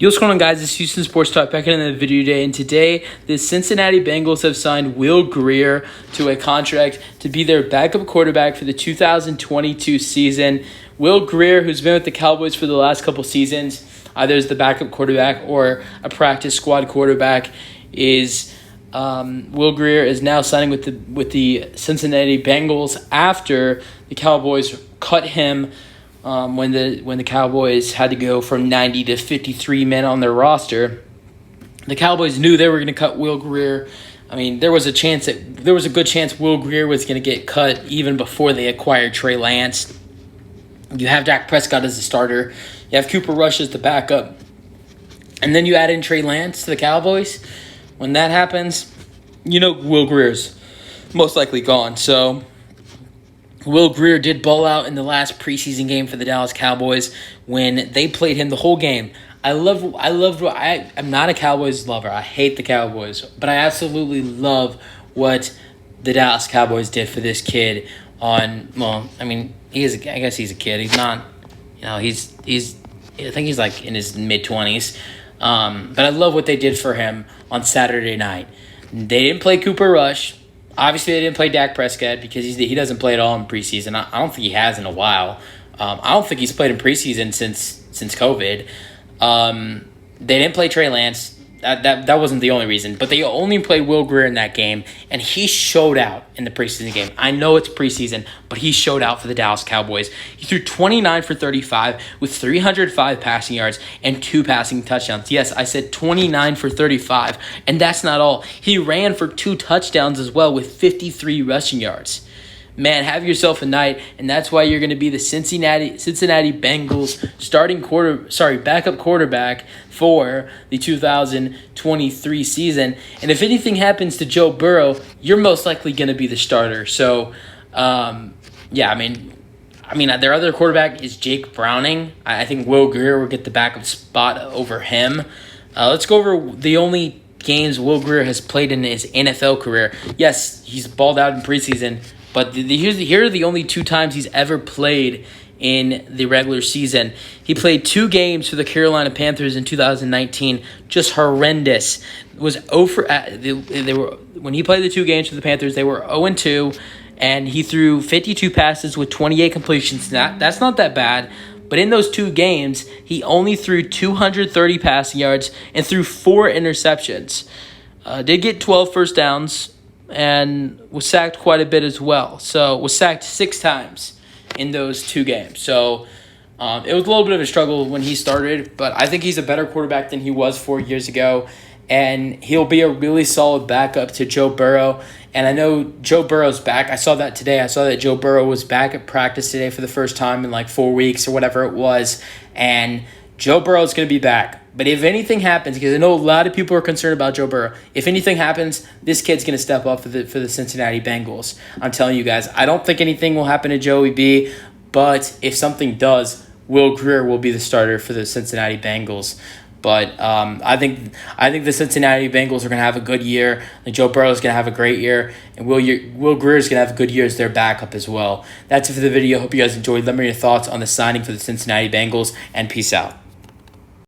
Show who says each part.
Speaker 1: Yo, what's going on, guys? It's Houston Sports Talk back in the video today, and today the Cincinnati Bengals have signed Will Grier to a contract to be their backup quarterback for the 2022 season. Will Grier, who's been with the Cowboys for the last couple seasons, either as the backup quarterback or a practice squad quarterback, Will Grier is now signing with the Cincinnati Bengals after the Cowboys cut him. When the Cowboys had to go from 90 to 53 men on their roster, the Cowboys knew they were going to cut Will Grier. I mean, there was a good chance Will Grier was going to get cut even before they acquired Trey Lance. You have Dak Prescott as the starter. You have Cooper Rush as the backup. And then you add in Trey Lance to the Cowboys. When that happens, you know Will Grier's most likely gone. So Will Grier did ball out in the last preseason game for the Dallas Cowboys when they played him the whole game. I'm not a Cowboys lover. I hate the Cowboys, but I absolutely love what the Dallas Cowboys did for this kid. I guess he's a kid. He's not, I think he's like in his mid-20s. But I love what they did for him on Saturday night. They didn't play Cooper Rush. Obviously, they didn't play Dak Prescott because he doesn't play at all in preseason. I don't think he has in a while. I don't think he's played in preseason since COVID. They didn't play Trey Lance. That wasn't the only reason. But they only played Will Grier in that game, and he showed out in the preseason game. I know it's preseason, but he showed out for the Dallas Cowboys. He threw 29 for 35 with 305 passing yards and 2 passing touchdowns. Yes, I said 29 for 35, and that's not all. He ran for 2 touchdowns as well with 53 rushing yards. Man, have yourself a night, and that's why you're going to be the Cincinnati Bengals backup quarterback for the 2023 season. And if anything happens to Joe Burrow, you're most likely going to be the starter. So, their other quarterback is Jake Browning. I think Will Grier will get the backup spot over him. Let's go over the only games Will Grier has played in his NFL career. Yes, he's balled out in preseason, but here are the only 2 times he's ever played in the regular season. He played 2 games for the Carolina Panthers in 2019, just horrendous. When he played the 2 games for the Panthers, they were 0-2, and he threw 52 passes with 28 completions. That's not that bad. But in those 2 games, he only threw 230 passing yards and threw 4 interceptions. Did get 12 first downs and was sacked quite a bit as well. So was sacked 6 times in those 2 games. So it was a little bit of a struggle when he started, but I think he's a better quarterback than he was 4 years ago, and he'll be a really solid backup to Joe Burrow. And I know Joe Burrow's back. I saw that today. I saw that Joe Burrow was back at practice today for the first time in like 4 weeks or whatever it was, and Joe Burrow's going to be back. But if anything happens, because I know a lot of people are concerned about Joe Burrow, if anything happens, this kid's going to step up for the Cincinnati Bengals. I'm telling you guys, I don't think anything will happen to Joey B, but if something does, Will Grier will be the starter for the Cincinnati Bengals. But I think the Cincinnati Bengals are going to have a good year. And Joe Burrow is going to have a great year. And Will Grier is going to have a good year as their backup as well. That's it for the video. Hope you guys enjoyed. Let me know your thoughts on the signing for the Cincinnati Bengals, and peace out.